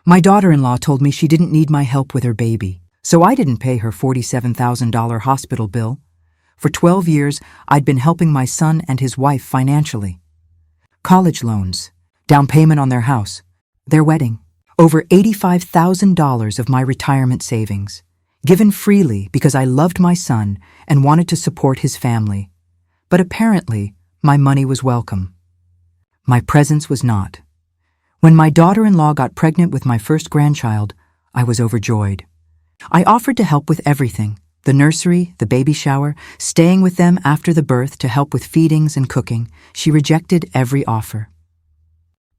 My daughter-in-law told me she didn't need my help with her baby, so I didn't pay her $47,000 hospital bill. For 12 years, I'd been helping my son and his wife financially. College loans, down payment on their house, their wedding, over $85,000 of my retirement savings, given freely because I loved my son and wanted to support his family. But apparently, my money was welcome. My presence was not. When my daughter-in-law got pregnant with my first grandchild, I was overjoyed. I offered to help with everything: the nursery, the baby shower, staying with them after the birth to help with feedings and cooking. She rejected every offer.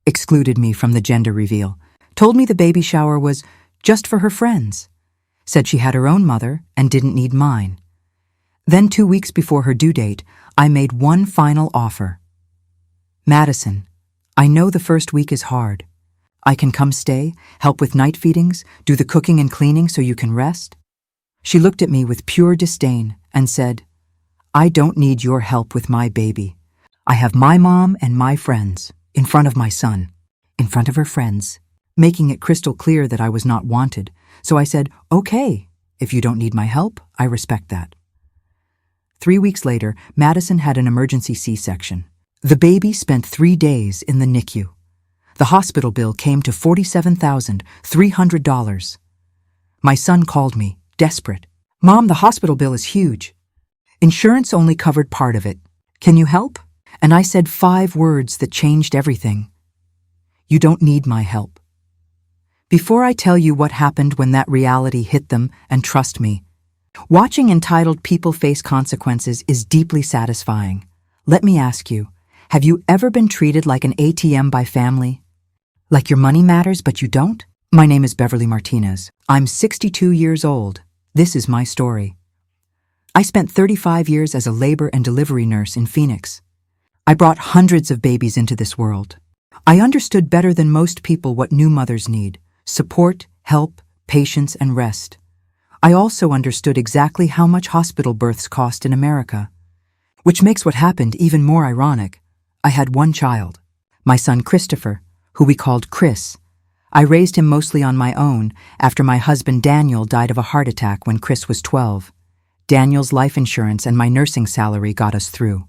Excluded me from the gender reveal, told me the baby shower was just for her friends, said she had her own mother and didn't need mine. Then 2 weeks before her due date, I made one final offer. Madison, I know the first week is hard. I can come stay, help with night feedings, do the cooking and cleaning so you can rest. She looked at me with pure disdain and said, I don't need your help with my baby. I have my mom and my friends, in front of my son, in front of her friends, making it crystal clear that I was not wanted. So I said, okay, if you don't need my help, I respect that. 3 weeks later, Madison had an emergency C-section. The baby spent 3 days in the NICU. The hospital bill came to $47,300. My son called me, desperate. Mom, the hospital bill is huge. Insurance only covered part of it. Can you help? And I said 5 words that changed everything. You don't need my help. Before I tell you what happened when that reality hit them, and trust me, watching entitled people face consequences is deeply satisfying. Let me ask you, have you ever been treated like an ATM by family? Like your money matters but you don't? My name is Beverly Martinez. I'm 62 years old. This is my story. I spent 35 years as a labor and delivery nurse in Phoenix. I brought hundreds of babies into this world. I understood better than most people what new mothers need: support, help, patience, and rest. I also understood exactly how much hospital births cost in America, which makes what happened even more ironic. I had one child, my son Christopher, who we called Chris. I raised him mostly on my own after my husband Daniel died of a heart attack when Chris was 12. Daniel's life insurance and my nursing salary got us through.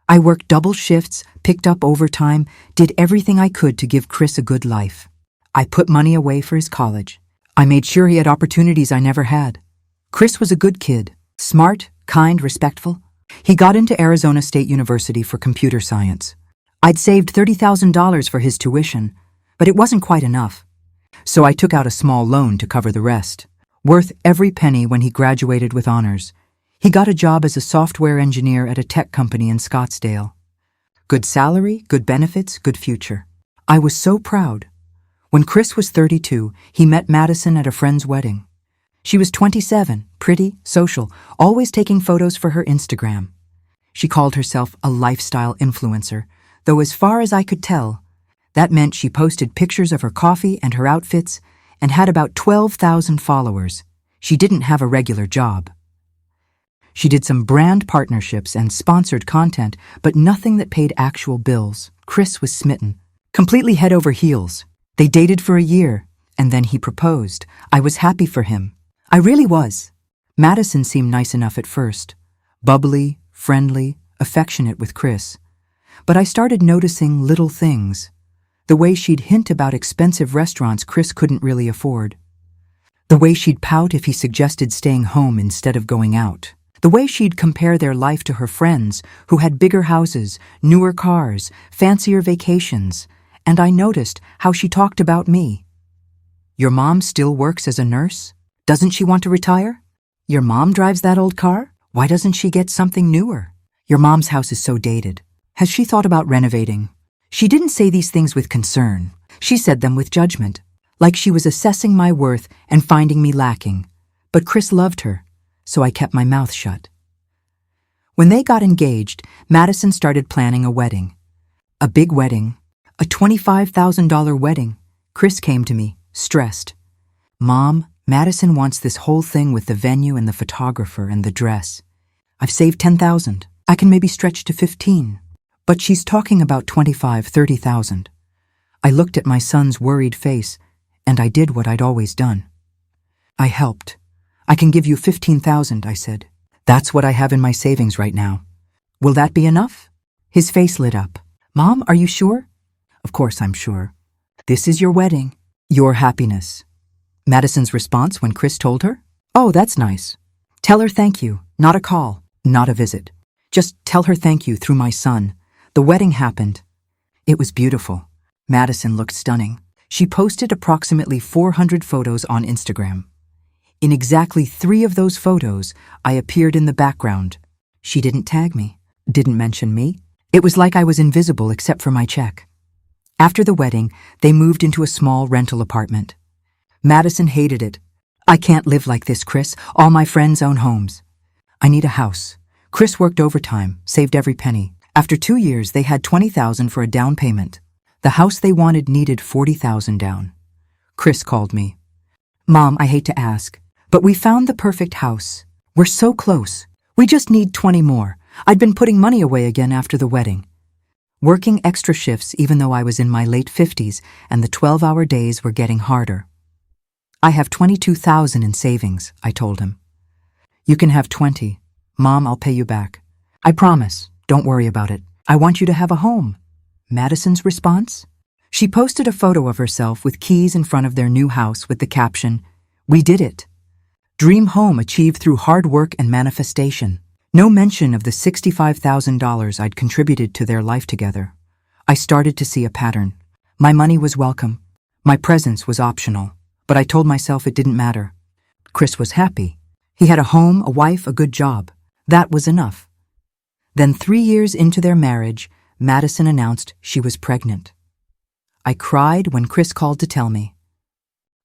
I worked double shifts, picked up overtime, did everything I could to give Chris a good life. I put money away for his college. I made sure he had opportunities I never had. Chris was a good kid, smart, kind, respectful. He got into Arizona State University for computer science. I'd saved $30,000 for his tuition, but it wasn't quite enough. So I took out a small loan to cover the rest, worth every penny when he graduated with honors. He got a job as a software engineer at a tech company in Scottsdale. Good salary, good benefits, good future. I was so proud. When Chris was 32, he met Madison at a friend's wedding. She was 27, pretty, social, always taking photos for her Instagram. She called herself a lifestyle influencer, though as far as I could tell, that meant she posted pictures of her coffee and her outfits and had about 12,000 followers. She didn't have a regular job. She did some brand partnerships and sponsored content, but nothing that paid actual bills. Chris was smitten, completely head over heels. They dated for a year, and then he proposed. I was happy for him. I really was. Madison seemed nice enough at first, bubbly, friendly, affectionate with Chris. But I started noticing little things. The way she'd hint about expensive restaurants Chris couldn't really afford. The way she'd pout if he suggested staying home instead of going out. The way she'd compare their life to her friends who had bigger houses, newer cars, fancier vacations. And I noticed how she talked about me. Your mom still works as a nurse? Doesn't she want to retire? Your mom drives that old car? Why doesn't she get something newer? Your mom's house is so dated. Has she thought about renovating? She didn't say these things with concern. She said them with judgment, like she was assessing my worth and finding me lacking. But Chris loved her, so I kept my mouth shut. When they got engaged, Madison started planning a wedding. A big wedding. A $25,000 wedding. Chris came to me, stressed. Mom, Madison wants this whole thing with the venue and the photographer and the dress. I've saved $10,000. I can maybe stretch to $15,000. But she's talking about $25,000, $30,000. I looked at my son's worried face and I did what I'd always done. I helped. I can give you 15,000, I said. That's what I have in my savings right now. Will that be enough? His face lit up. Mom, are you sure? Of course I'm sure. This is your wedding. Your happiness. Madison's response when Chris told her? Oh, that's nice. Tell her thank you, not a call, not a visit. Just tell her thank you through my son. The wedding happened. It was beautiful. Madison looked stunning. She posted approximately 400 photos on Instagram. In exactly 3 of those photos, I appeared in the background. She didn't tag me, didn't mention me. It was like I was invisible except for my check. After the wedding, they moved into a small rental apartment. Madison hated it. I can't live like this, Chris. All my friends own homes. I need a house. Chris worked overtime, saved every penny. After 2 years, they had $20,000 for a down payment. The house they wanted needed $40,000 down. Chris called me. Mom, I hate to ask, but we found the perfect house. We're so close. We just need 20 more. I'd been putting money away again after the wedding. Working extra shifts even though I was in my late 50s and the 12-hour days were getting harder. I have $22,000 in savings, I told him. You can have 20. Mom, I'll pay you back. I promise. Don't worry about it. I want you to have a home. Madison's response? She posted a photo of herself with keys in front of their new house with the caption, "We did it. Dream home achieved through hard work and manifestation." No mention of the $65,000 I'd contributed to their life together. I started to see a pattern. My money was welcome. My presence was optional. But I told myself it didn't matter. Chris was happy. He had a home, a wife, a good job. That was enough. Then 3 years into their marriage, Madison announced she was pregnant. I cried when Chris called to tell me.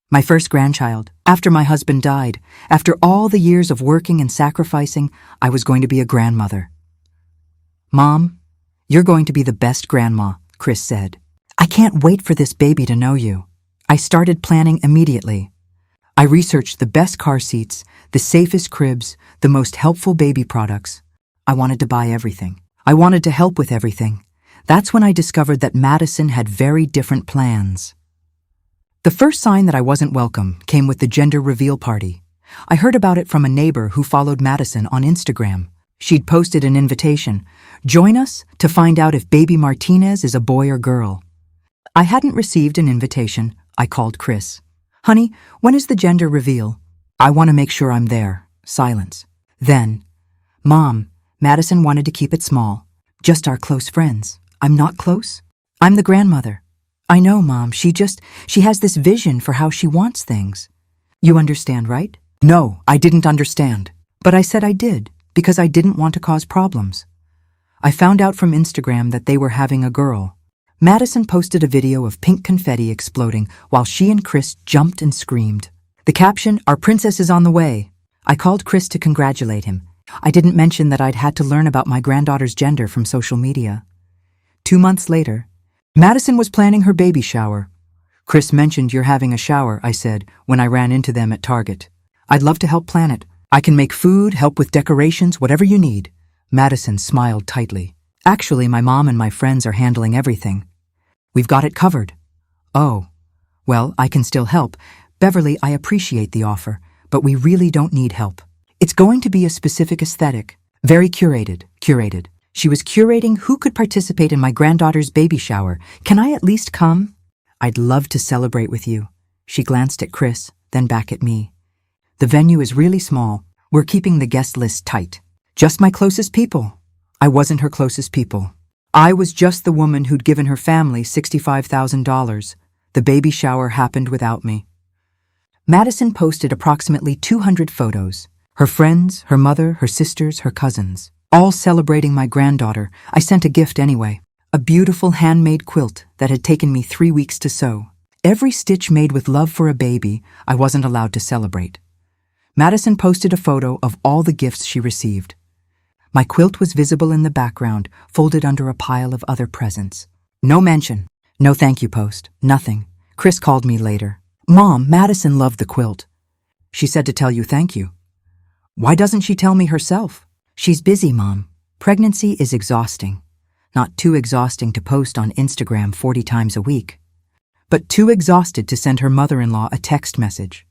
My first grandchild, after my husband died, after all the years of working and sacrificing, I was going to be a grandmother. Mom, you're going to be the best grandma, Chris said. I can't wait for this baby to know you. I started planning immediately. I researched the best car seats, the safest cribs, the most helpful baby products. I wanted to buy everything. I wanted to help with everything. That's when I discovered that Madison had very different plans. The first sign that I wasn't welcome came with the gender reveal party. I heard about it from a neighbor who followed Madison on Instagram. She'd posted an invitation. Join us to find out if baby Martinez is a boy or girl. I hadn't received an invitation. I called Chris. Honey, when is the gender reveal? I want to make sure I'm there. Silence. Then, Mom, Madison wanted to keep it small. Just our close friends. I'm not close. I'm the grandmother. I know, Mom. She has this vision for how she wants things. You understand, right? No, I didn't understand. But I said I did, because I didn't want to cause problems. I found out from Instagram that they were having a girl. Madison posted a video of pink confetti exploding while she and Chris jumped and screamed. The caption, "Our princess is on the way." I called Chris to congratulate him. I didn't mention that I'd had to learn about my granddaughter's gender from social media. 2 months later, Madison was planning her baby shower. Chris mentioned you're having a shower, I said, when I ran into them at Target. I'd love to help plan it. I can make food, help with decorations, whatever you need. Madison smiled tightly. Actually, my mom and my friends are handling everything. We've got it covered. Oh, well, I can still help. Beverly, I appreciate the offer, but we really don't need help. It's going to be a specific aesthetic, very curated. She was curating who could participate in my granddaughter's baby shower. Can I at least come? I'd love to celebrate with you. She glanced at Chris, then back at me. The venue is really small. We're keeping the guest list tight. Just my closest people. I wasn't her closest people. I was just the woman who'd given her family $65,000. The baby shower happened without me. Madison posted approximately 200 photos. Her friends, her mother, her sisters, her cousins. All celebrating my granddaughter. I sent a gift anyway. A beautiful handmade quilt that had taken me 3 weeks to sew. Every stitch made with love for a baby I wasn't allowed to celebrate. Madison posted a photo of all the gifts she received. My quilt was visible in the background, folded under a pile of other presents. No mention. No thank you post. Nothing. Chris called me later. Mom, Madison loved the quilt. She said to tell you thank you. Why doesn't she tell me herself? She's busy, Mom. Pregnancy is exhausting. Not too exhausting to post on Instagram 40 times a week. but too exhausted to send her mother-in-law a text message.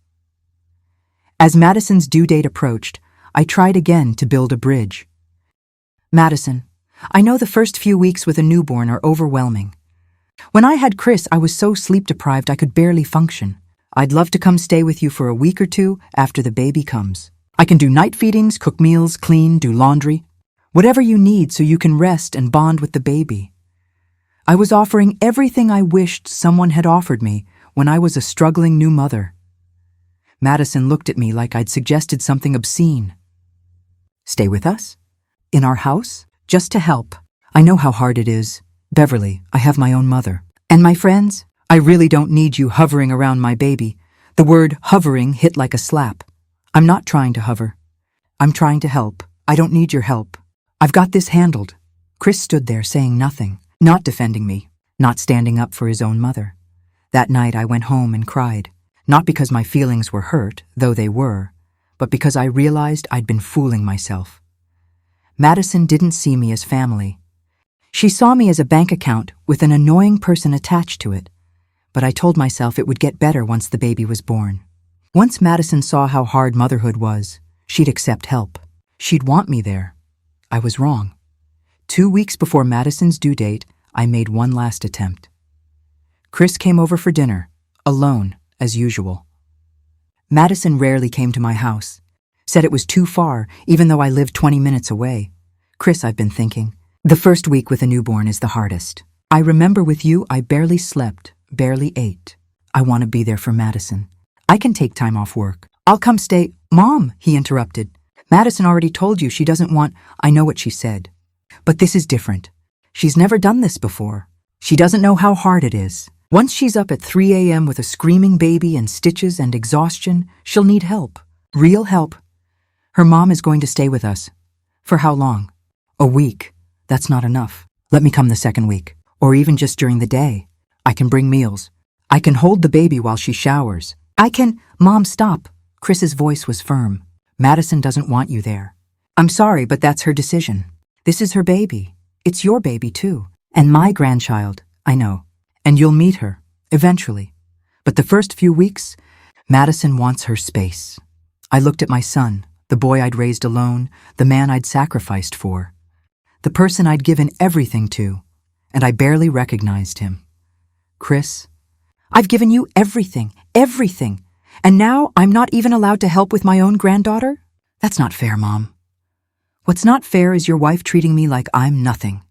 As Madison's due date approached, I tried again to build a bridge. Madison, I know the first few weeks with a newborn are overwhelming. When I had Chris, I was so sleep-deprived I could barely function. I'd love to come stay with you for a week or two after the baby comes. I can do night feedings, cook meals, clean, do laundry. Whatever you need so you can rest and bond with the baby. I was offering everything I wished someone had offered me when I was a struggling new mother. Madison looked at me like I'd suggested something obscene. Stay with us? In our house? Just to help. I know how hard it is. Beverly, I have my own mother. And my friends? I really don't need you hovering around my baby. The word hovering hit like a slap. I'm not trying to hover. I'm trying to help. I don't need your help. I've got this handled. Chris stood there saying nothing, not defending me, not standing up for his own mother. That night I went home and cried, not because my feelings were hurt, though they were, but because I realized I'd been fooling myself. Madison didn't see me as family. She saw me as a bank account with an annoying person attached to it, but I told myself it would get better once the baby was born. Once Madison saw how hard motherhood was, she'd accept help. She'd want me there. I was wrong. 2 weeks before Madison's due date, I made one last attempt. Chris came over for dinner, alone, as usual. Madison rarely came to my house. Said it was too far, even though I lived 20 minutes away. Chris, I've been thinking. The first week with a newborn is the hardest. I remember with you, I barely slept, barely ate. I want to be there for Madison. I can take time off work. I'll come stay. Mom, he interrupted. Madison already told you she doesn't want. I know what she said. But this is different. She's never done this before. She doesn't know how hard it is. Once she's up at 3 a.m. with a screaming baby and stitches and exhaustion, she'll need help. Real help. Her mom is going to stay with us. For how long? A week. That's not enough. Let me come the second week. Or even just during the day. I can bring meals. I can hold the baby while she showers. Mom, stop. Chris's voice was firm. Madison doesn't want you there. I'm sorry, but that's her decision. This is her baby. It's your baby, too. And my grandchild, I know. And you'll meet her, eventually. But the first few weeks, Madison wants her space. I looked at my son, the boy I'd raised alone, the man I'd sacrificed for, the person I'd given everything to, and I barely recognized him. Chris, I've given you everything, everything. And now I'm not even allowed to help with my own granddaughter? That's not fair, Mom. What's not fair is your wife treating me like I'm nothing.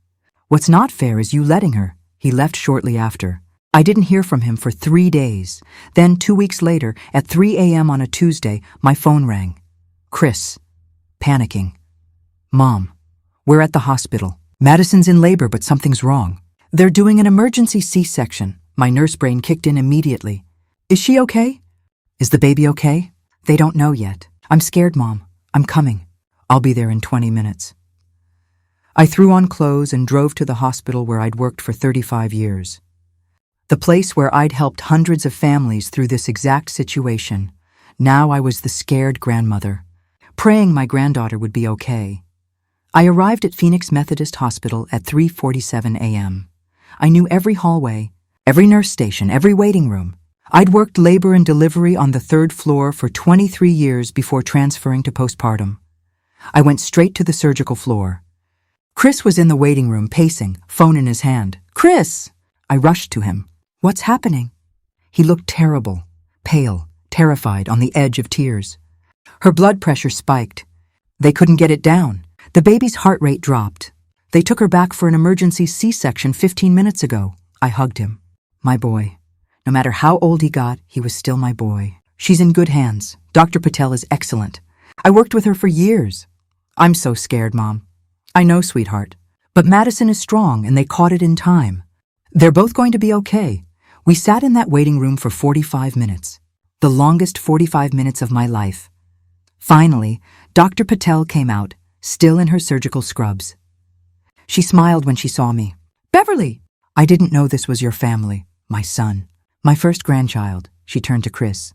What's not fair is you letting her. He left shortly after. I didn't hear from him for 3 days. Then 2 weeks later, at 3 a.m. on a Tuesday, my phone rang. Chris. Panicking. Mom, we're at the hospital. Madison's in labor, but something's wrong. They're doing an emergency C-section. My nurse brain kicked in immediately. Is she okay? Is the baby okay? They don't know yet. I'm scared, Mom. I'm coming. I'll be there in 20 minutes. I threw on clothes and drove to the hospital where I'd worked for 35 years. The place where I'd helped hundreds of families through this exact situation. Now I was the scared grandmother, praying my granddaughter would be okay. I arrived at Phoenix Methodist Hospital at 3:47 a.m. I knew every hallway, every nurse station, every waiting room. I'd worked labor and delivery on the 3rd floor for 23 years before transferring to postpartum. I went straight to the surgical floor. Chris was in the waiting room, pacing, phone in his hand. Chris! I rushed to him. What's happening? He looked terrible, pale, terrified, on the edge of tears. Her blood pressure spiked. They couldn't get it down. The baby's heart rate dropped. They took her back for an emergency C-section 15 minutes ago. I hugged him. My boy. No matter how old he got, he was still my boy. She's in good hands. Dr. Patel is excellent. I worked with her for years. I'm so scared, Mom. I know, sweetheart. But Madison is strong, and they caught it in time. They're both going to be okay. We sat in that waiting room for 45 minutes. The longest 45 minutes of my life. Finally, Dr. Patel came out, still in her surgical scrubs. She smiled when she saw me. Beverly! I didn't know this was your family, my son. My first grandchild, she turned to Chris.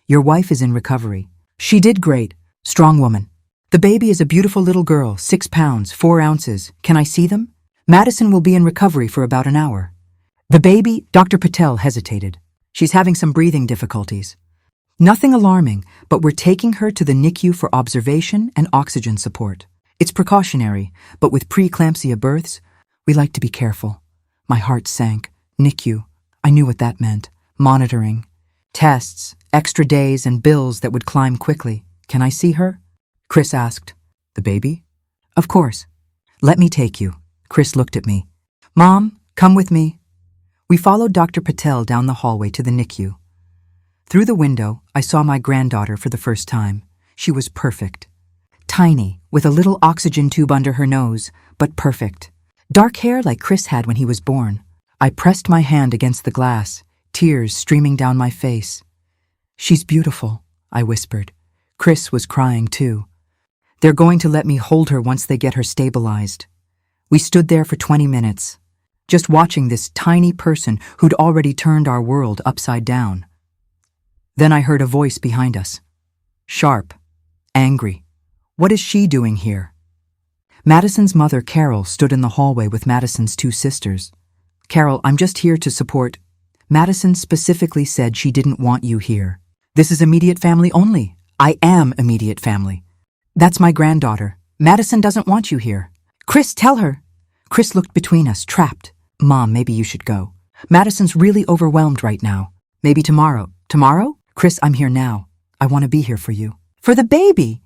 Your wife is in recovery. She did great. Strong woman. The baby is a beautiful little girl, 6 pounds, 4 ounces. Can I see them? Madison will be in recovery for about an hour. The baby, Dr. Patel hesitated. She's having some breathing difficulties. Nothing alarming, but we're taking her to the NICU for observation and oxygen support. It's precautionary, but with preeclampsia births, we like to be careful. My heart sank. NICU. I knew what that meant. Monitoring. Tests, extra days, and bills that would climb quickly. Can I see her? Chris asked. The baby? Of course. Let me take you. Chris looked at me. Mom, come with me. We followed Dr. Patel down the hallway to the NICU. Through the window, I saw my granddaughter for the first time. She was perfect. Tiny, with a little oxygen tube under her nose, but perfect. Dark hair like Chris had when he was born. I pressed my hand against the glass, tears streaming down my face. She's beautiful, I whispered. Chris was crying too. They're going to let me hold her once they get her stabilized. We stood there for 20 minutes, just watching this tiny person who'd already turned our world upside down. Then I heard a voice behind us. Sharp, angry. What is she doing here? Madison's mother, Carol, stood in the hallway with Madison's two sisters. Carol, I'm just here to support. Madison specifically said she didn't want you here. This is immediate family only. I am immediate family. That's my granddaughter. Madison doesn't want you here. Chris, tell her. Chris looked between us, trapped. Mom, maybe you should go. Madison's really overwhelmed right now. Maybe tomorrow. Tomorrow? Chris, I'm here now. I want to be here for you. For the baby!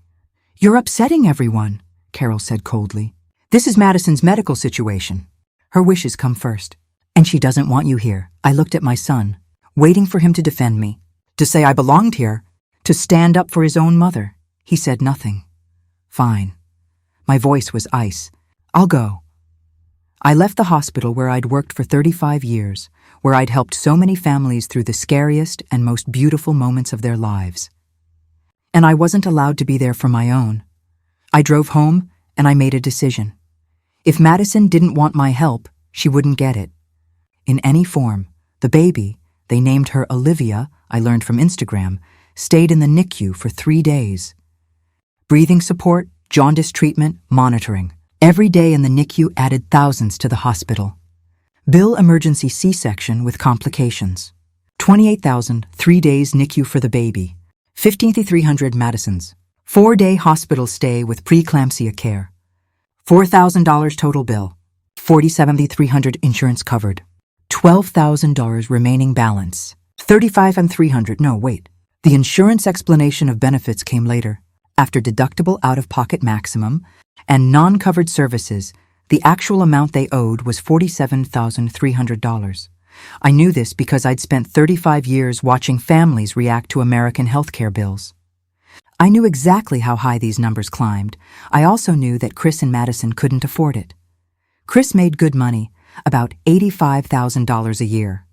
You're upsetting everyone, Carol said coldly. This is Madison's medical situation. Her wishes come first. And she doesn't want you here. I looked at my son, waiting for him to defend me, to say I belonged here, to stand up for his own mother. He said nothing. Fine. My voice was ice. I'll go. I left the hospital where I'd worked for 35 years, where I'd helped so many families through the scariest and most beautiful moments of their lives. And I wasn't allowed to be there for my own. I drove home and I made a decision. If Madison didn't want my help, she wouldn't get it. In any form, the baby, they named her Olivia, I learned from Instagram, stayed in the NICU for 3 days. Breathing support, jaundice treatment, monitoring. Every day in the NICU added thousands to the hospital. Bill emergency C-section with complications. $28,000, 3 days NICU for the baby. $5,300 Madison's. 4-day hospital stay with preeclampsia care. $4,000 total bill. $47,300 insurance covered. $12,000 remaining balance. $35,300. No, wait. The insurance explanation of benefits came later. After deductible out-of-pocket maximum and non-covered services, the actual amount they owed was $47,300. I knew this because I'd spent 35 years watching families react to American healthcare bills. I knew exactly how high these numbers climbed. I also knew that Chris and Madison couldn't afford it. Chris made good money, about $85,000 a year.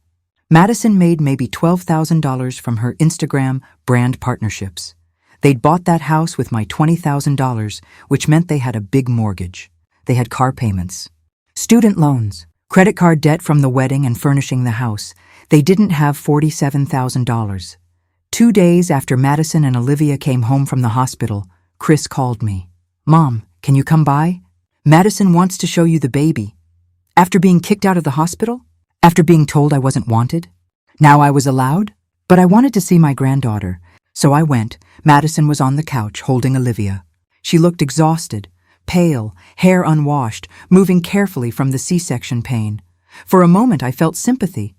Madison made maybe $12,000 from her Instagram brand partnerships. They'd bought that house with my $20,000, which meant they had a big mortgage. They had car payments, student loans, credit card debt from the wedding and furnishing the house. They didn't have $47,000. 2 days after Madison and Olivia came home from the hospital, Chris called me. Mom, can you come by? Madison wants to show you the baby. After being kicked out of the hospital? After being told I wasn't wanted? Now I was allowed? But I wanted to see my granddaughter. So I went. Madison was on the couch holding Olivia. She looked exhausted, pale, hair unwashed, moving carefully from the C-section pain. For a moment I felt sympathy.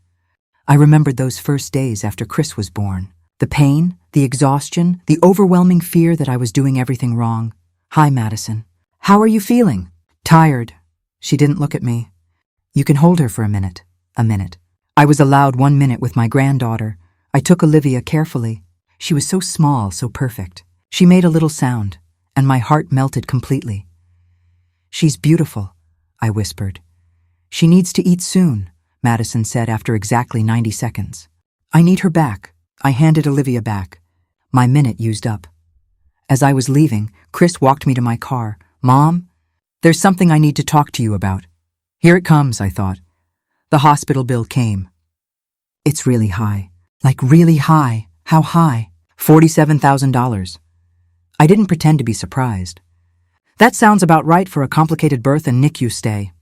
I remembered those first days after Chris was born. The pain, the exhaustion, the overwhelming fear that I was doing everything wrong. Hi, Madison. How are you feeling? Tired. She didn't look at me. You can hold her for a minute. A minute. I was allowed 1 minute with my granddaughter. I took Olivia carefully. She was so small, so perfect. She made a little sound, and my heart melted completely. She's beautiful, I whispered. She needs to eat soon, Madison said after exactly 90 seconds. I need her back. I handed Olivia back. My minute used up. As I was leaving, Chris walked me to my car. Mom, there's something I need to talk to you about. Here it comes, I thought. The hospital bill came. It's really high. Like really high. How high? $47,000. I didn't pretend to be surprised. That sounds about right for a complicated birth and NICU stay.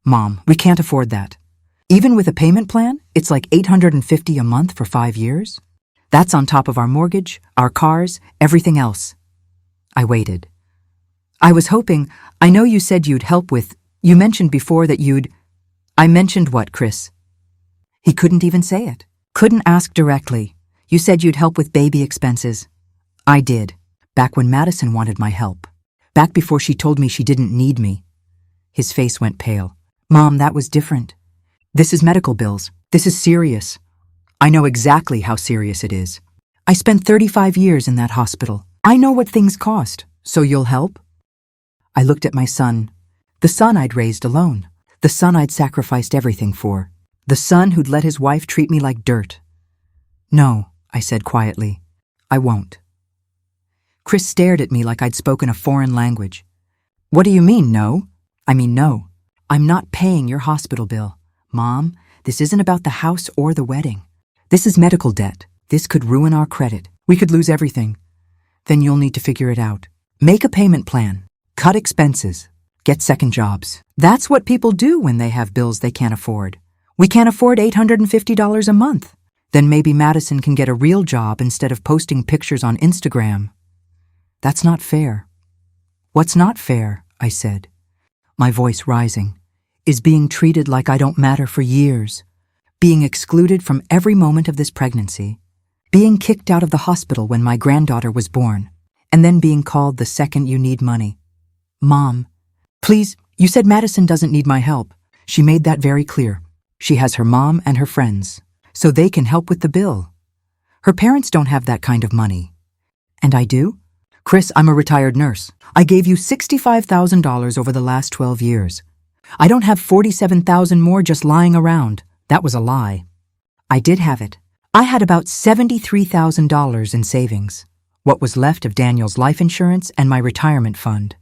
Mom, we can't afford that. Even with a payment plan, it's like $850 a month for 5 years. That's on top of our mortgage, our cars, everything else. I waited. I was hoping, I know you said you'd help with, you mentioned before that you'd. I mentioned what, Chris? He couldn't even say it. Couldn't ask directly. You said you'd help with baby expenses. I did, back when Madison wanted my help. Back before she told me she didn't need me. His face went pale. Mom, that was different. This is medical bills. This is serious. I know exactly how serious it is. I spent 35 years in that hospital. I know what things cost. So you'll help? I looked at my son. The son I'd raised alone. The son I'd sacrificed everything for. The son who'd let his wife treat me like dirt. No, I said quietly. I won't. Chris stared at me like I'd spoken a foreign language. What do you mean, no? I mean, no. I'm not paying your hospital bill. Mom, this isn't about the house or the wedding. This is medical debt. This could ruin our credit. We could lose everything. Then you'll need to figure it out. Make a payment plan. Cut expenses. Get second jobs. That's what people do when they have bills they can't afford. We can't afford $850 a month. Then maybe Madison can get a real job instead of posting pictures on Instagram. That's not fair. What's not fair, I said, my voice rising, is being treated like I don't matter for years, being excluded from every moment of this pregnancy, being kicked out of the hospital when my granddaughter was born, and then being called the second you need money. Mom, please, you said Madison doesn't need my help. She made that very clear. She has her mom and her friends, so they can help with the bill. Her parents don't have that kind of money. And I do? Chris, I'm a retired nurse. I gave you $65,000 over the last 12 years. I don't have $47,000 more just lying around. That was a lie. I did have it. I had about $73,000 in savings, what was left of Daniel's life insurance and my retirement fund.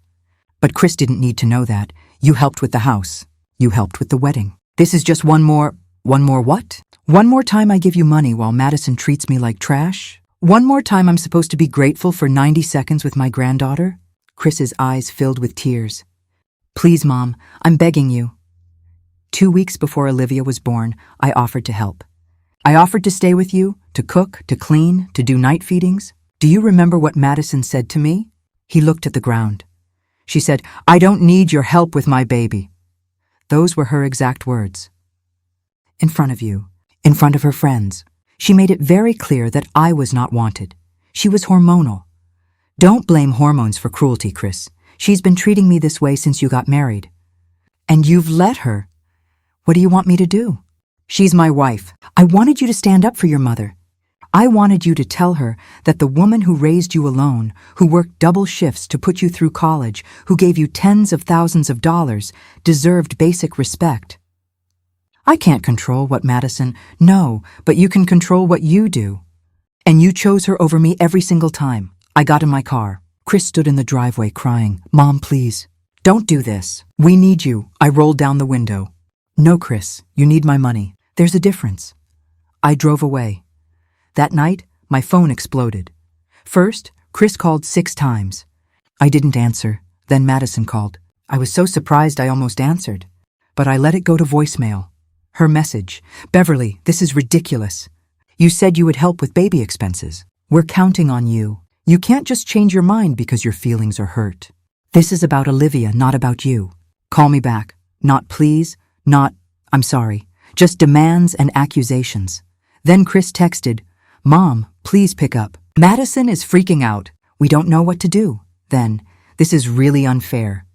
But Chris didn't need to know that. You helped with the house. You helped with the wedding. This is just one more what? One more time I give you money while Madison treats me like trash? One more time I'm supposed to be grateful for 90 seconds with my granddaughter? Chris's eyes filled with tears. Please, Mom, I'm begging you. 2 weeks before Olivia was born, I offered to help. I offered to stay with you, to cook, to clean, to do night feedings. Do you remember what Madison said to me? He looked at the ground. She said, I don't need your help with my baby. Those were her exact words. In front of you, in front of her friends, she made it very clear that I was not wanted. She was hormonal. Don't blame hormones for cruelty, Chris. She's been treating me this way since you got married. And you've let her. What do you want me to do? She's my wife. I wanted you to stand up for your mother. I wanted you to tell her that the woman who raised you alone, who worked double shifts to put you through college, who gave you tens of thousands of dollars, deserved basic respect. I can't control what Madison, no, but you can control what you do. And you chose her over me every single time. I got in my car. Chris stood in the driveway crying, Mom, please. Don't do this. We need you. I rolled down the window. No, Chris, you need my money. There's a difference. I drove away. That night, my phone exploded. First, Chris called 6 times. I didn't answer. Then Madison called. I was so surprised I almost answered. But I let it go to voicemail. Her message, Beverly, this is ridiculous. You said you would help with baby expenses. We're counting on you. You can't just change your mind because your feelings are hurt. This is about Olivia, not about you. Call me back. Not please, not, I'm sorry. Just demands and accusations. Then Chris texted, Mom, please pick up. Madison is freaking out. We don't know what to do. Then, this is really unfair.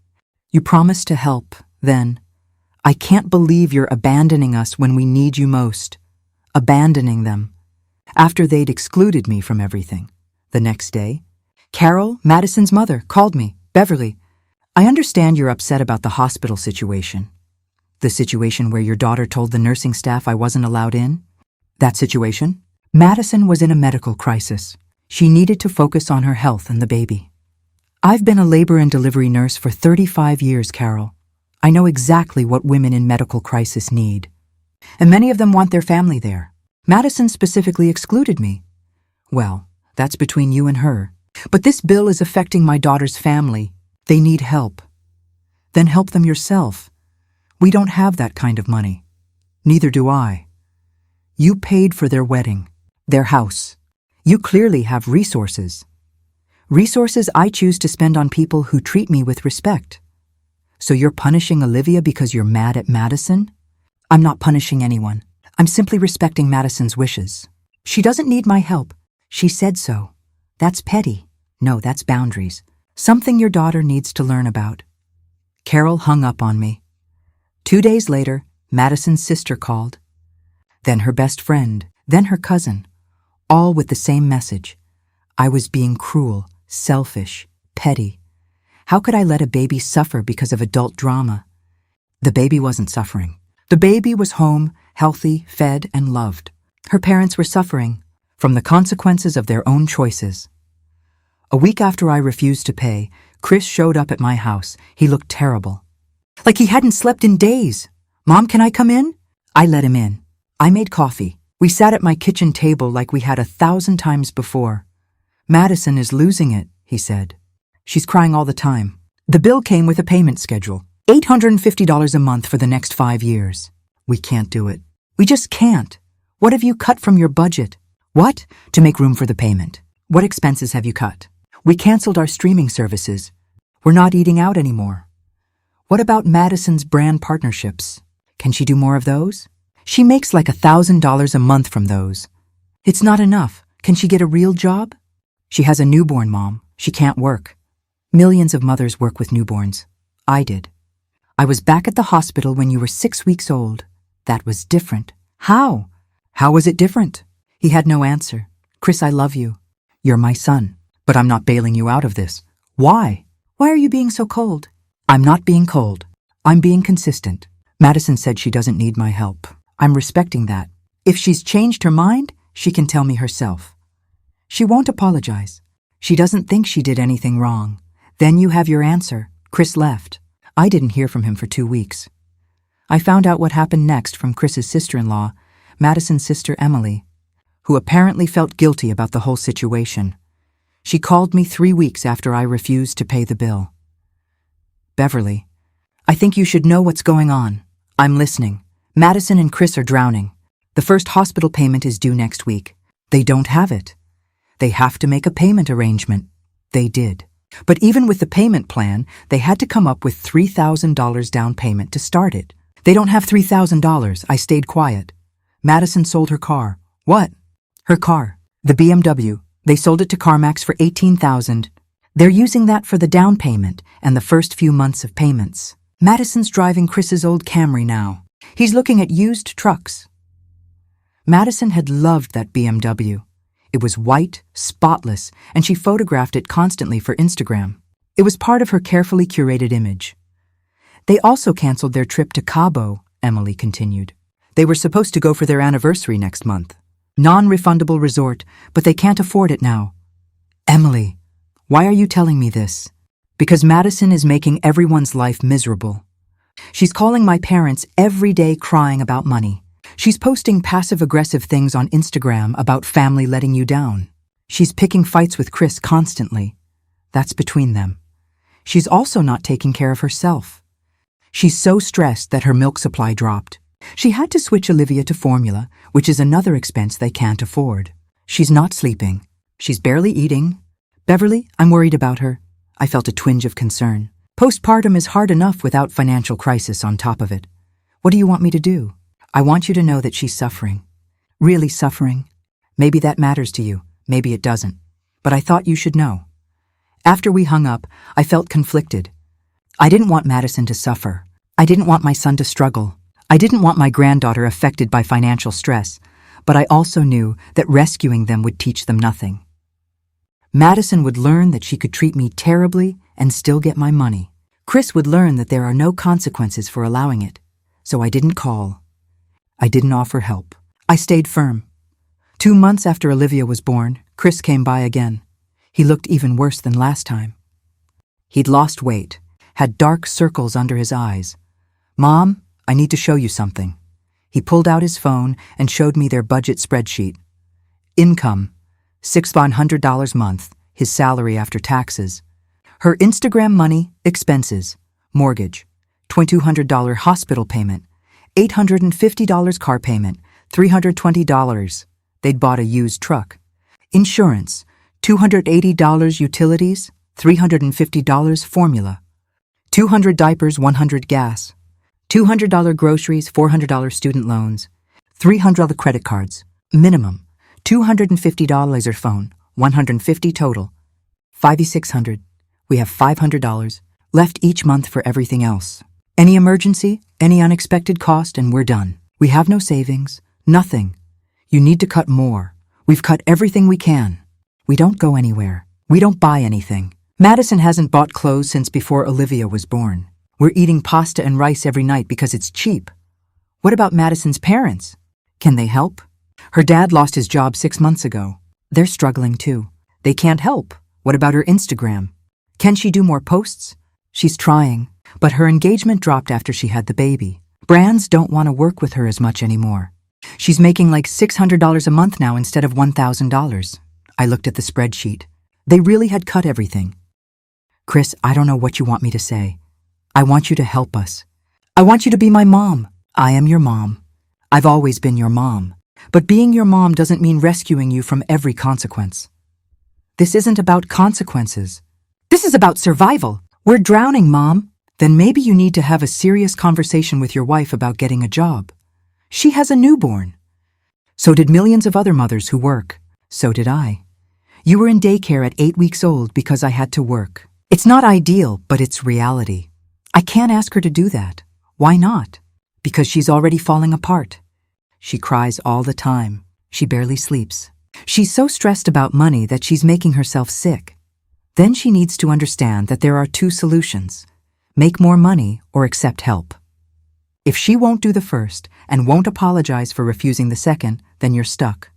You promised to help. Then, I can't believe you're abandoning us when we need you most. Abandoning them. After they'd excluded me from everything. The next day, Carol, Madison's mother, called me. Beverly, I understand you're upset about the hospital situation. The situation where your daughter told the nursing staff I wasn't allowed in? That situation? Madison was in a medical crisis. She needed to focus on her health and the baby. I've been a labor and delivery nurse for 35 years, Carol. I know exactly what women in medical crisis need. And many of them want their family there. Madison specifically excluded me. Well, that's between you and her. But this bill is affecting my daughter's family. They need help. Then help them yourself. We don't have that kind of money. Neither do I. You paid for their wedding, their house. You clearly have resources. Resources I choose to spend on people who treat me with respect. So you're punishing Olivia because you're mad at Madison? I'm not punishing anyone. I'm simply respecting Madison's wishes. She doesn't need my help. She said so. That's petty. No, that's boundaries. Something your daughter needs to learn about. Carol hung up on me. 2 days later, Madison's sister called. Then her best friend, then her cousin, all with the same message. I was being cruel, selfish, petty. How could I let a baby suffer because of adult drama? The baby wasn't suffering. The baby was home, healthy, fed, and loved. Her parents were suffering from the consequences of their own choices. A week after I refused to pay, Chris showed up at my house. He looked terrible. Like he hadn't slept in days. Mom, can I come in? I let him in. I made coffee. We sat at my kitchen table like we had 1,000 times before. Madison is losing it, he said. She's crying all the time. The bill came with a payment schedule. $850 a month for the next 5 years. We can't do it. We just can't. What have you cut from your budget? What? To make room for the payment. What expenses have you cut? We canceled our streaming services. We're not eating out anymore. What about Madison's brand partnerships? Can she do more of those? She makes like $1,000 a month from those. It's not enough. Can she get a real job? She has a newborn, Mom. She can't work. Millions of mothers work with newborns. I did. I was back at the hospital when you were 6 weeks old. That was different. How? How was it different? He had no answer. Chris, I love you. You're my son. But I'm not bailing you out of this. Why? Why are you being so cold? I'm not being cold. I'm being consistent. Madison said she doesn't need my help. I'm respecting that. If she's changed her mind, she can tell me herself. She won't apologize. She doesn't think she did anything wrong. Then you have your answer. Chris left. I didn't hear from him for 2 weeks. I found out what happened next from Chris's sister-in-law, Madison's sister Emily, who apparently felt guilty about the whole situation. She called me 3 weeks after I refused to pay the bill. Beverly, I think you should know what's going on. I'm listening. Madison and Chris are drowning. The first hospital payment is due next week. They don't have it. They have to make a payment arrangement. They did. But even with the payment plan, they had to come up with $3,000 down payment to start it. They don't have $3,000. I stayed quiet. Madison sold her car. What? Her car. The BMW. They sold it to CarMax for $18,000. They're using that for the down payment and the first few months of payments. Madison's driving Chris's old Camry now. He's looking at used trucks. Madison had loved that BMW. It was white, spotless, and she photographed it constantly for Instagram. It was part of her carefully curated image. They also canceled their trip to Cabo, Emily continued. They were supposed to go for their anniversary next month. Non-refundable resort, but they can't afford it now. Emily, why are you telling me this? Because Madison is making everyone's life miserable. She's calling my parents every day crying about money. She's posting passive-aggressive things on Instagram about family letting you down. She's picking fights with Chris constantly. That's between them. She's also not taking care of herself. She's so stressed that her milk supply dropped. She had to switch Olivia to formula, which is another expense they can't afford. She's not sleeping. She's barely eating. Beverly, I'm worried about her. I felt a twinge of concern. Postpartum is hard enough without financial crisis on top of it. What do you want me to do? I want you to know that she's suffering. Really suffering. Maybe that matters to you. Maybe it doesn't. But I thought you should know. After we hung up, I felt conflicted. I didn't want Madison to suffer. I didn't want my son to struggle. I didn't want my granddaughter affected by financial stress, but I also knew that rescuing them would teach them nothing. Madison would learn that she could treat me terribly and still get my money. Chris would learn that there are no consequences for allowing it. So I didn't call. I didn't offer help. I stayed firm. 2 months after Olivia was born, Chris came by again. He looked even worse than last time. He'd lost weight, had dark circles under his eyes. Mom, I need to show you something. He pulled out his phone and showed me their budget spreadsheet. Income, $600 a month, his salary after taxes. Her Instagram money, expenses, mortgage, $2,200 hospital payment, $850 car payment, $320. They'd bought a used truck. Insurance, $280 utilities, $350 formula. 200 diapers, 100 gas. $200 groceries, $400 student loans. $300 credit cards, minimum. $250 or phone, $150 total. $5,600. We have $500 left each month for everything else. Any emergency, any unexpected cost, and we're done. We have no savings, nothing. You need to cut more. We've cut everything we can. We don't go anywhere. We don't buy anything. Madison hasn't bought clothes since before Olivia was born. We're eating pasta and rice every night because it's cheap. What about Madison's parents? Can they help? Her dad lost his job 6 months ago. They're struggling too. They can't help. What about her Instagram? Can she do more posts? She's trying, but her engagement dropped after she had the baby. Brands don't want to work with her as much anymore. She's making like $600 a month now instead of $1,000. I looked at the spreadsheet. They really had cut everything. Chris, I don't know what you want me to say. I want you to help us. I want you to be my mom. I am your mom. I've always been your mom. But being your mom doesn't mean rescuing you from every consequence. This isn't about consequences. This is about survival. We're drowning, Mom. Then maybe you need to have a serious conversation with your wife about getting a job. She has a newborn. So did millions of other mothers who work. So did I. You were in daycare at 8 weeks old because I had to work. It's not ideal, but it's reality. I can't ask her to do that. Why not? Because she's already falling apart. She cries all the time. She barely sleeps. She's so stressed about money that she's making herself sick. Then she needs to understand that there are 2 solutions: make more money or accept help. If she won't do the first and won't apologize for refusing the second, then you're stuck.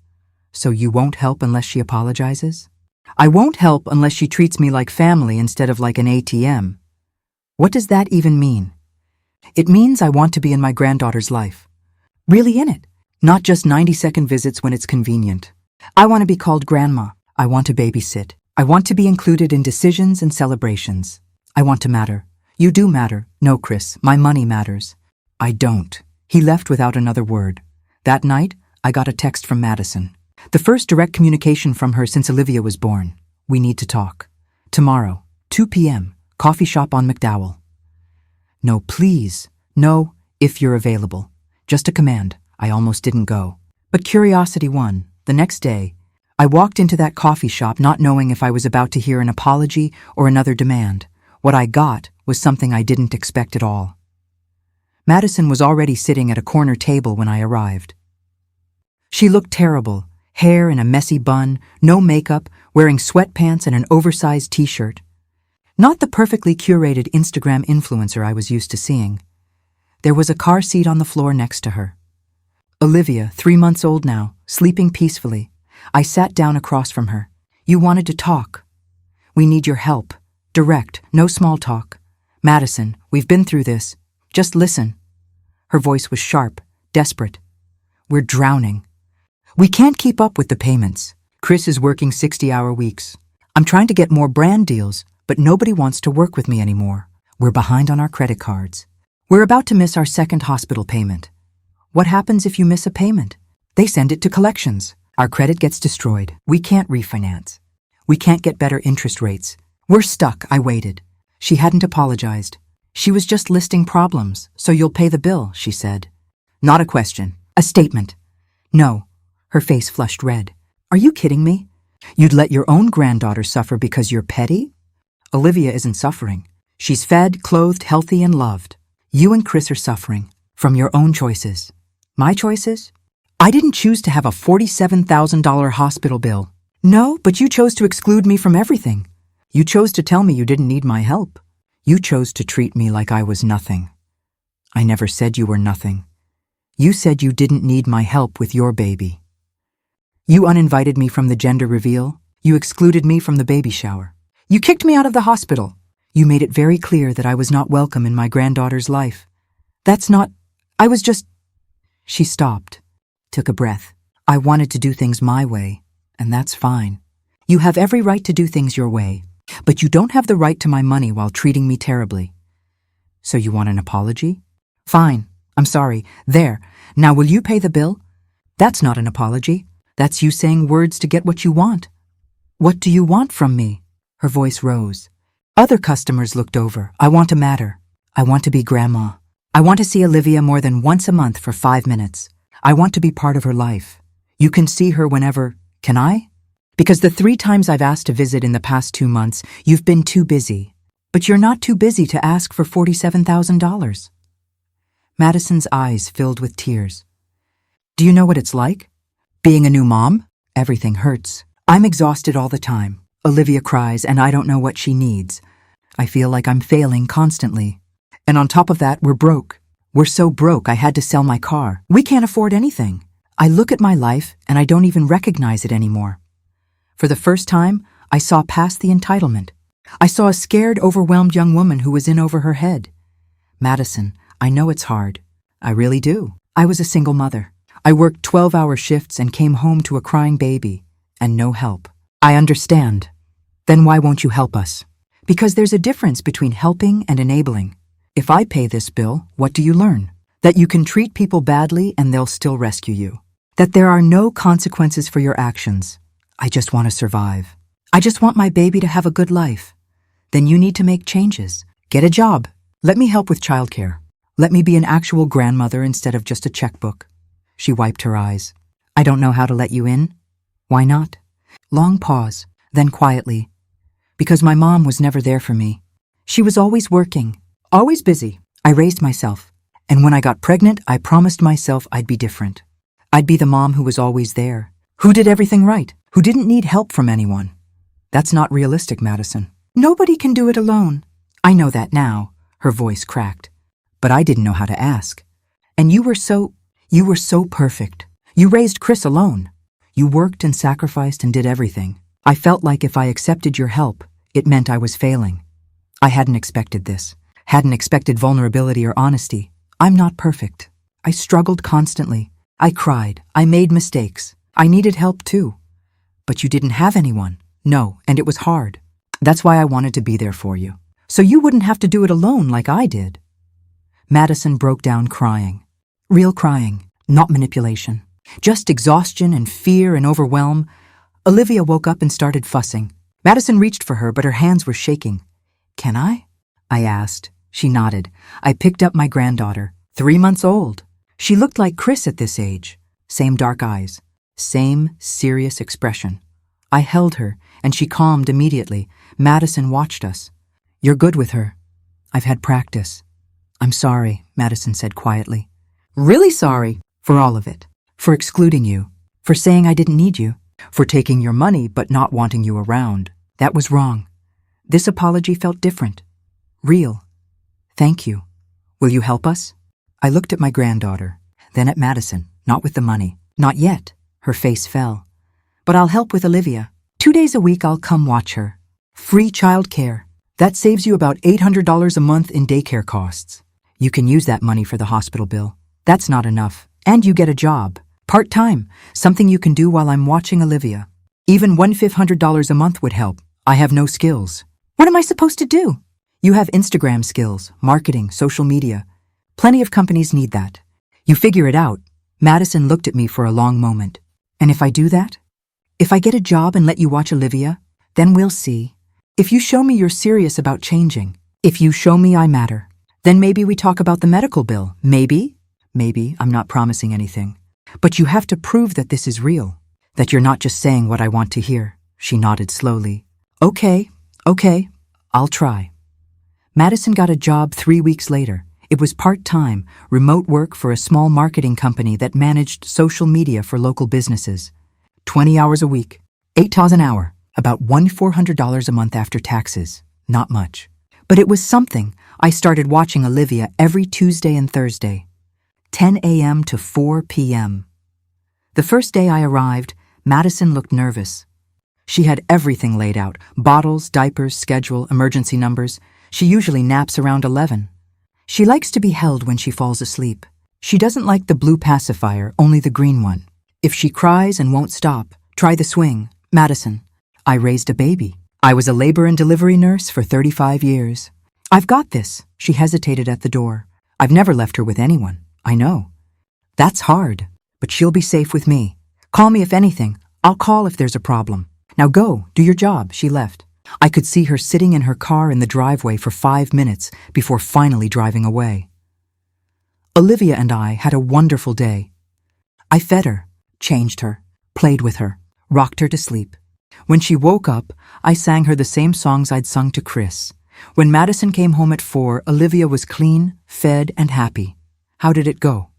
So you won't help unless she apologizes? I won't help unless she treats me like family instead of like an ATM. What does that even mean? It means I want to be in my granddaughter's life. Really in it. Not just 90-second visits when it's convenient. I want to be called grandma. I want to babysit. I want to be included in decisions and celebrations. I want to matter. You do matter. No, Chris, my money matters. I don't. He left without another word. That night, I got a text from Madison. The first direct communication from her since Olivia was born. We need to talk. Tomorrow, 2 p.m., coffee shop on McDowell. No, please. No, if you're available. Just a command. I almost didn't go. But curiosity won. The next day, I walked into that coffee shop not knowing if I was about to hear an apology or another demand. What I got was something I didn't expect at all. Madison was already sitting at a corner table when I arrived. She looked terrible. Hair in a messy bun, no makeup, wearing sweatpants and an oversized t-shirt. Not the perfectly curated Instagram influencer I was used to seeing. There was a car seat on the floor next to her. Olivia, 3 months old now, sleeping peacefully. I sat down across from her. You wanted to talk. We need your help. Direct, no small talk. Madison, we've been through this. Just listen. Her voice was sharp, desperate. We're drowning. We can't keep up with the payments. Chris is working 60-hour weeks. I'm trying to get more brand deals, but nobody wants to work with me anymore. We're behind on our credit cards. We're about to miss our second hospital payment. What happens if you miss a payment? They send it to collections. Our credit gets destroyed. We can't refinance. We can't get better interest rates. We're stuck. I waited. She hadn't apologized. She was just listing problems, so you'll pay the bill, she said. Not a question. A statement. No. Her face flushed red. Are you kidding me? You'd let your own granddaughter suffer because you're petty? Olivia isn't suffering. She's fed, clothed, healthy, and loved. You and Chris are suffering from your own choices. My choices? I didn't choose to have a $47,000 hospital bill. No, but you chose to exclude me from everything. You chose to tell me you didn't need my help. You chose to treat me like I was nothing. I never said you were nothing. You said you didn't need my help with your baby. You uninvited me from the gender reveal. You excluded me from the baby shower. You kicked me out of the hospital. You made it very clear that I was not welcome in my granddaughter's life. That's not... I was just... She stopped, took a breath. I wanted to do things my way, and that's fine. You have every right to do things your way, but you don't have the right to my money while treating me terribly. So you want an apology? Fine, I'm sorry. There. Now will you pay the bill? That's not an apology. That's you saying words to get what you want. What do you want from me? Her voice rose. Other customers looked over. I want to matter. I want to be grandma. I want to see Olivia more than once a month for 5 minutes. I want to be part of her life. You can see her whenever. Can I? Because the 3 times I've asked to visit in the past 2 months, you've been too busy. But you're not too busy to ask for $47,000. Madison's eyes filled with tears. Do you know what it's like? Being a new mom? Everything hurts. I'm exhausted all the time. Olivia cries and I don't know what she needs. I feel like I'm failing constantly. And on top of that, we're broke. We're so broke I had to sell my car. We can't afford anything. I look at my life and I don't even recognize it anymore. For the first time, I saw past the entitlement. I saw a scared, overwhelmed young woman who was in over her head. Madison, I know it's hard. I really do. I was a single mother. I worked 12-hour shifts and came home to a crying baby and no help. I understand. Then why won't you help us? Because there's a difference between helping and enabling. If I pay this bill, what do you learn? That you can treat people badly and they'll still rescue you. That there are no consequences for your actions. I just want to survive. I just want my baby to have a good life. Then you need to make changes. Get a job. Let me help with childcare. Let me be an actual grandmother instead of just a checkbook. She wiped her eyes. I don't know how to let you in. Why not? Long pause, then quietly. Because my mom was never there for me. She was always working, always busy. I raised myself. And when I got pregnant, I promised myself I'd be different. I'd be the mom who was always there, who did everything right, who didn't need help from anyone. That's not realistic, Madison. Nobody can do it alone. I know that now, her voice cracked. But I didn't know how to ask. And you were so perfect. You raised Chris alone. You worked and sacrificed and did everything. I felt like if I accepted your help, it meant I was failing. I hadn't expected this. Hadn't expected vulnerability or honesty. I'm not perfect. I struggled constantly. I cried. I made mistakes. I needed help too. But you didn't have anyone. No, and it was hard. That's why I wanted to be there for you. So you wouldn't have to do it alone like I did. Madison broke down crying. Real crying, not manipulation. Just exhaustion and fear and overwhelm. Olivia woke up and started fussing. Madison reached for her, but her hands were shaking. Can I? I asked. She nodded. I picked up my granddaughter, 3 months old. She looked like Chris at this age. Same dark eyes. Same serious expression. I held her, and she calmed immediately. Madison watched us. You're good with her. I've had practice. I'm sorry, Madison said quietly. Really sorry for all of it. For excluding you. For saying I didn't need you. For taking your money but not wanting you around. That was wrong. This apology felt different. Real. Thank you. Will you help us? I looked at my granddaughter, then at Madison, not with the money. Not yet. Her face fell. But I'll help with Olivia. 2 days a week I'll come watch her. Free child care. That saves you about $800 a month in daycare costs. You can use that money for the hospital bill. That's not enough. And you get a job. Part-time. Something you can do while I'm watching Olivia. Even $1,500 a month would help. I have no skills. What am I supposed to do? You have Instagram skills, marketing, social media. Plenty of companies need that. You figure it out. Madison looked at me for a long moment. And if I do that? If I get a job and let you watch Olivia, then we'll see. If you show me you're serious about changing, if you show me I matter, then maybe we talk about the medical bill. Maybe, I'm not promising anything. But you have to prove that this is real, that you're not just saying what I want to hear. She nodded slowly. Okay, I'll try. Madison got a job 3 weeks later. It was part-time, remote work for a small marketing company that managed social media for local businesses. 20 hours a week, $8 an hour, about $1,400 a month after taxes. Not much. But it was something. I started watching Olivia every Tuesday and Thursday, 10 a.m. to 4 p.m. The first day I arrived, Madison looked nervous. She had everything laid out, bottles, diapers, schedule, emergency numbers. She usually naps around 11. She likes to be held when she falls asleep. She doesn't like the blue pacifier, only the green one. If she cries and won't stop, try the swing. Madison, I raised a baby. I was a labor and delivery nurse for 35 years. I've got this. She hesitated at the door. I've never left her with anyone. I know. That's hard, but she'll be safe with me. Call me if anything. I'll call if there's a problem. Now go, do your job. She left. I could see her sitting in her car in the driveway for 5 minutes before finally driving away. Olivia and I had a wonderful day. I fed her, changed her, played with her, rocked her to sleep. When she woke up, I sang her the same songs I'd sung to Chris. When Madison came home at 4, Olivia was clean, fed, and happy. How did it go?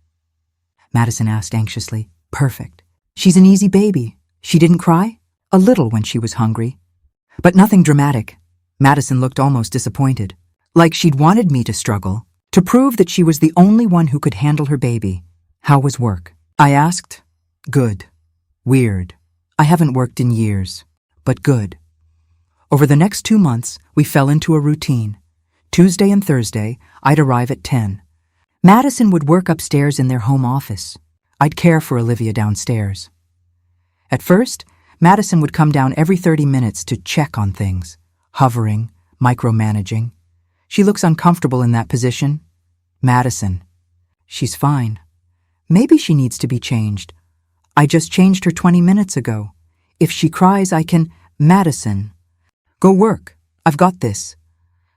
Madison asked anxiously. Perfect. She's an easy baby. She didn't cry? A little when she was hungry. But nothing dramatic. Madison looked almost disappointed. Like she'd wanted me to struggle, to prove that she was the only one who could handle her baby. How was work? I asked. Good. Weird. I haven't worked in years. But good. Over the next 2 months, we fell into a routine. Tuesday and Thursday, I'd arrive at 10. Madison would work upstairs in their home office. I'd care for Olivia downstairs. At first, Madison would come down every 30 minutes to check on things, hovering, micromanaging. She looks uncomfortable in that position. Madison. She's fine. Maybe she needs to be changed. I just changed her 20 minutes ago. If she cries, I can... Madison. Go work. I've got this.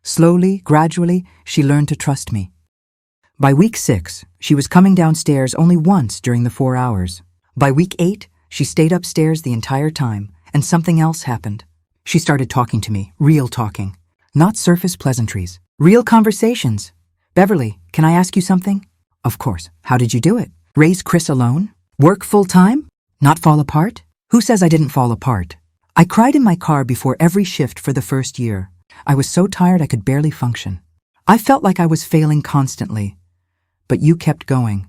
Slowly, gradually, she learned to trust me. By week 6, she was coming downstairs only once during the 4 hours. By week 8, she stayed upstairs the entire time, and something else happened. She started talking to me, real talking. Not surface pleasantries. Real conversations. Beverly, can I ask you something? Of course. How did you do it? Raise Chris alone? Work full-time? Not fall apart? Who says I didn't fall apart? I cried in my car before every shift for the first year. I was so tired I could barely function. I felt like I was failing constantly. But you kept going.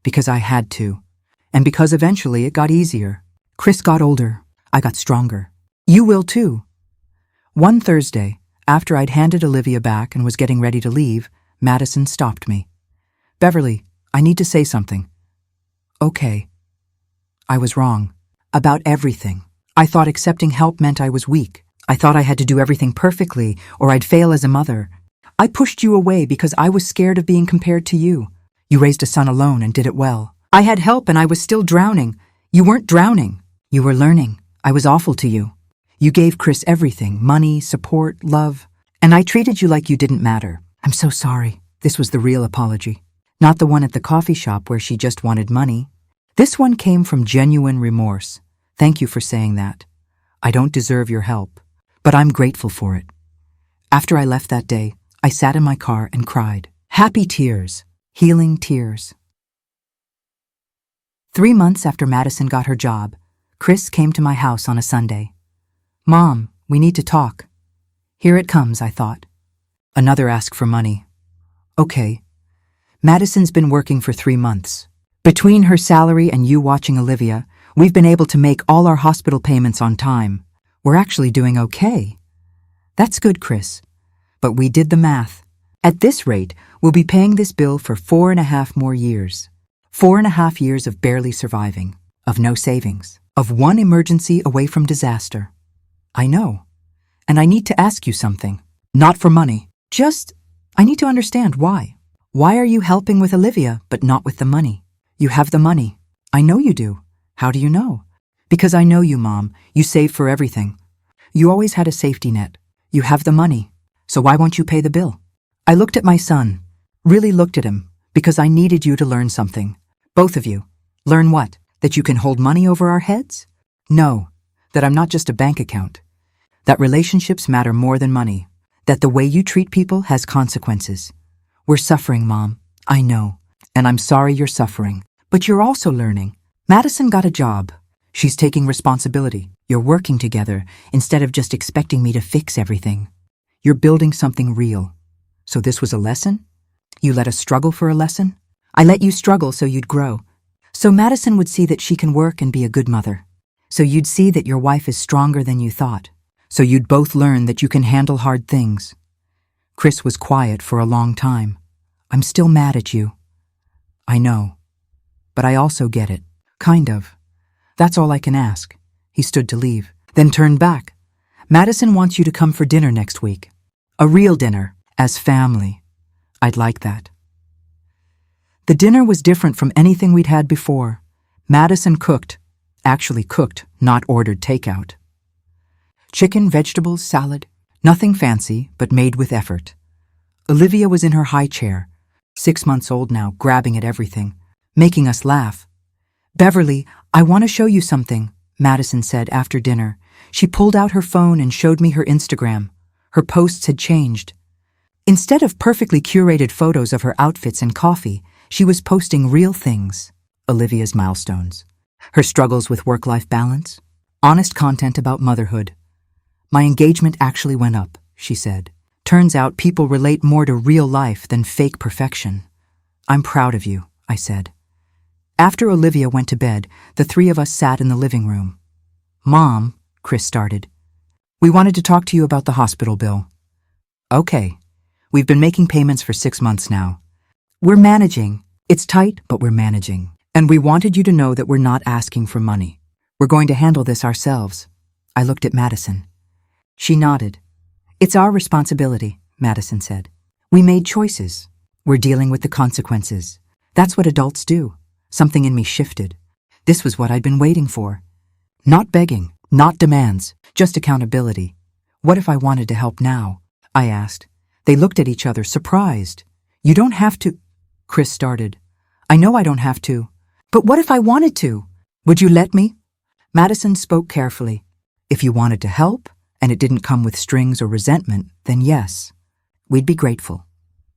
Because I had to. And because eventually it got easier. Chris got older. I got stronger. You will too. One Thursday, after I'd handed Olivia back and was getting ready to leave, Madison stopped me. Beverly, I need to say something. Okay. I was wrong. About everything. I thought accepting help meant I was weak. I thought I had to do everything perfectly, or I'd fail as a mother. I pushed you away because I was scared of being compared to you. You raised a son alone and did it well. I had help and I was still drowning. You weren't drowning. You were learning. I was awful to you. You gave Chris everything, money, support, love. And I treated you like you didn't matter. I'm so sorry. This was the real apology. Not the one at the coffee shop where she just wanted money. This one came from genuine remorse. Thank you for saying that. I don't deserve your help, but I'm grateful for it. After I left that day, I sat in my car and cried. Happy tears. Healing tears. 3 months after Madison got her job, Chris came to my house on a Sunday. Mom, we need to talk. Here it comes, I thought. Another ask for money. Okay. Madison's been working for 3 months. Between her salary and you watching Olivia, we've been able to make all our hospital payments on time. We're actually doing okay. That's good, Chris. But we did the math. At this rate, we'll be paying this bill for 4.5 more years. 4.5 years of barely surviving, of no savings, of one emergency away from disaster. I know. And I need to ask you something. Not for money. Just, I need to understand why. Why are you helping with Olivia, but not with the money? You have the money. I know you do. How do you know? Because I know you, Mom. You save for everything. You always had a safety net. You have the money. So why won't you pay the bill? I looked at my son. Really looked at him. Because I needed you to learn something. Both of you. Learn what? That you can hold money over our heads? No. That I'm not just a bank account. That relationships matter more than money. That the way you treat people has consequences. We're suffering, Mom. I know. And I'm sorry you're suffering. But you're also learning. Madison got a job. She's taking responsibility. You're working together instead of just expecting me to fix everything. You're building something real. So this was a lesson? You let us struggle for a lesson? I let you struggle so you'd grow. So Madison would see that she can work and be a good mother. So you'd see that your wife is stronger than you thought. So you'd both learn that you can handle hard things. Chris was quiet for a long time. I'm still mad at you. I know. But I also get it. Kind of. That's all I can ask. He stood to leave, then turned back. Madison wants you to come for dinner next week. A real dinner, as family. I'd like that. The dinner was different from anything we'd had before. Madison actually cooked, not ordered takeout. Chicken, vegetables, salad, nothing fancy, but made with effort. Olivia was in her high chair, 6 months old now, grabbing at everything, making us laugh. "Beverly, I want to show you something," Madison said after dinner. She pulled out her phone and showed me her Instagram. Her posts had changed. Instead of perfectly curated photos of her outfits and coffee, she was posting real things. Olivia's milestones, her struggles with work-life balance, honest content about motherhood. "My engagement actually went up," she said. "Turns out people relate more to real life than fake perfection." "I'm proud of you," I said. After Olivia went to bed, the three of us sat in the living room. "Mom," Chris started, "we wanted to talk to you about the hospital bill." "Okay. We've been making payments for 6 months now. We're managing. It's tight, but we're managing. And we wanted you to know that we're not asking for money. We're going to handle this ourselves." I looked at Madison. She nodded. "It's our responsibility," Madison said. "We made choices. We're dealing with the consequences. That's what adults do." Something in me shifted. This was what I'd been waiting for. Not begging, not demands, just accountability. "What if I wanted to help now?" I asked. They looked at each other, surprised. "You don't have to," Chris started. "I know I don't have to. But what if I wanted to? Would you let me?" Madison spoke carefully. "If you wanted to help, and it didn't come with strings or resentment, then yes. We'd be grateful."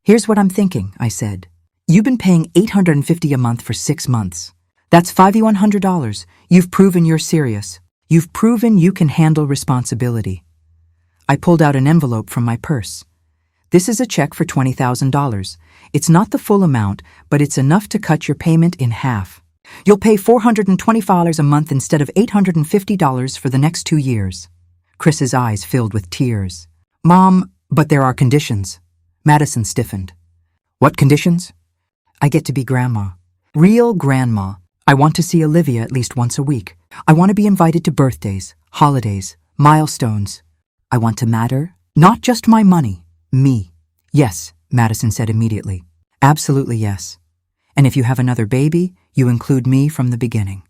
"Here's what I'm thinking," I said. "You've been paying $850 a month for 6 months. That's $5,100. You've proven you're serious. You've proven you can handle responsibility." I pulled out an envelope from my purse. "This is a check for $20,000. It's not the full amount, but it's enough to cut your payment in half. You'll pay $420 a month instead of $850 for the next 2 years. Chris's eyes filled with tears. "Mom, but there are conditions." Madison stiffened. "What conditions?" "I get to be grandma. Real grandma. I want to see Olivia at least once a week. I want to be invited to birthdays, holidays, milestones. I want to matter, not just my money, me." "Yes," Madison said immediately. "Absolutely yes. And if you have another baby, you include me from the beginning.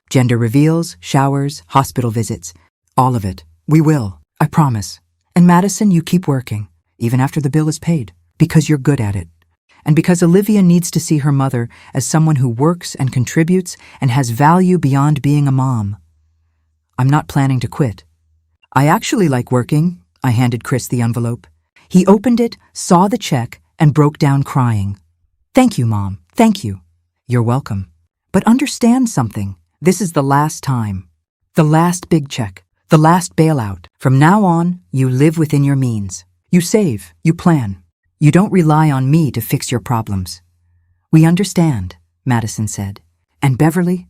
Gender reveals, showers, hospital visits, all of it. We will, I promise. And Madison, you keep working, even after the bill is paid, because you're good at it. And because Olivia needs to see her mother as someone who works and contributes and has value beyond being a mom. I'm not planning to quit. I actually like working." I handed Chris the envelope. He opened it, saw the check, and broke down crying. "Thank you, Mom. Thank you." "You're welcome. But understand something. This is the last time. The last big check. The last bailout. From now on, you live within your means. You save. You plan. You don't rely on me to fix your problems." "We understand," Madison said. "And Beverly,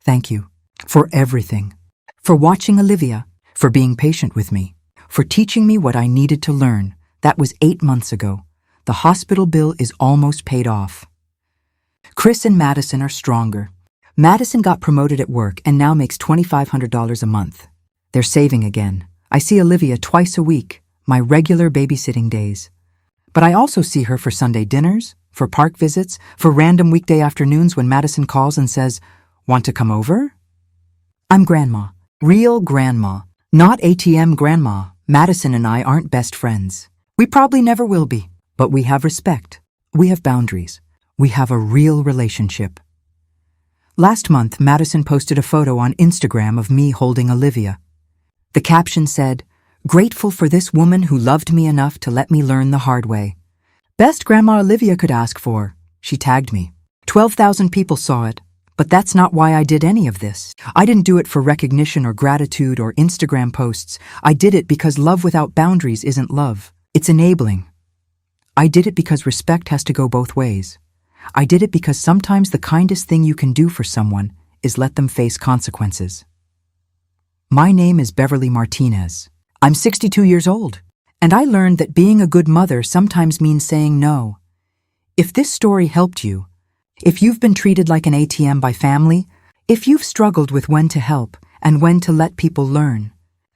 thank you. For everything. For watching Olivia. For being patient with me. For teaching me what I needed to learn. That was 8 months ago. The hospital bill is almost paid off." Chris and Madison are stronger. Madison got promoted at work and now makes $2,500 a month. They're saving again. I see Olivia twice a week, my regular babysitting days. But I also see her for Sunday dinners, for park visits, for random weekday afternoons when Madison calls and says, "Want to come over?" I'm grandma. Real grandma. Not ATM grandma. Madison and I aren't best friends. We probably never will be. But we have respect. We have boundaries. We have a real relationship. Last month, Madison posted a photo on Instagram of me holding Olivia. The caption said, "Grateful for this woman who loved me enough to let me learn the hard way. Best Grandma Olivia could ask for." She tagged me. 12,000 people saw it, but that's not why I did any of this. I didn't do it for recognition or gratitude or Instagram posts. I did it because love without boundaries isn't love. It's enabling. I did it because respect has to go both ways. I did it because sometimes the kindest thing you can do for someone is let them face consequences. My name is Beverly Martinez. I'm 62 years old, and I learned that being a good mother sometimes means saying no. If this story helped you, if you've been treated like an ATM by family, if you've struggled with when to help and when to let people learn,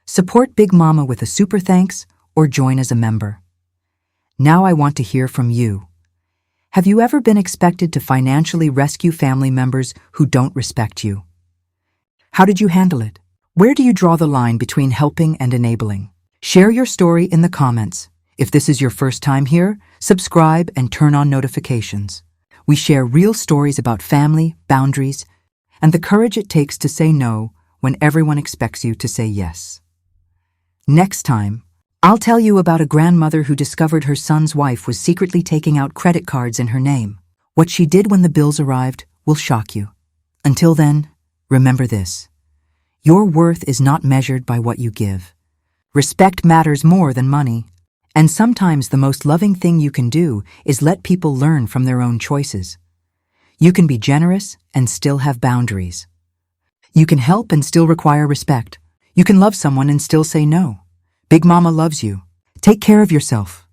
support Big Mama with a super thanks or join as a member. Now I want to hear from you. Have you ever been expected to financially rescue family members who don't respect you? How did you handle it? Where do you draw the line between helping and enabling? Share your story in the comments. If this is your first time here, subscribe and turn on notifications. We share real stories about family, boundaries, and the courage it takes to say no when everyone expects you to say yes. Next time, I'll tell you about a grandmother who discovered her son's wife was secretly taking out credit cards in her name. What she did when the bills arrived will shock you. Until then, remember this. Your worth is not measured by what you give. Respect matters more than money. And sometimes the most loving thing you can do is let people learn from their own choices. You can be generous and still have boundaries. You can help and still require respect. You can love someone and still say no. Big Mama loves you. Take care of yourself.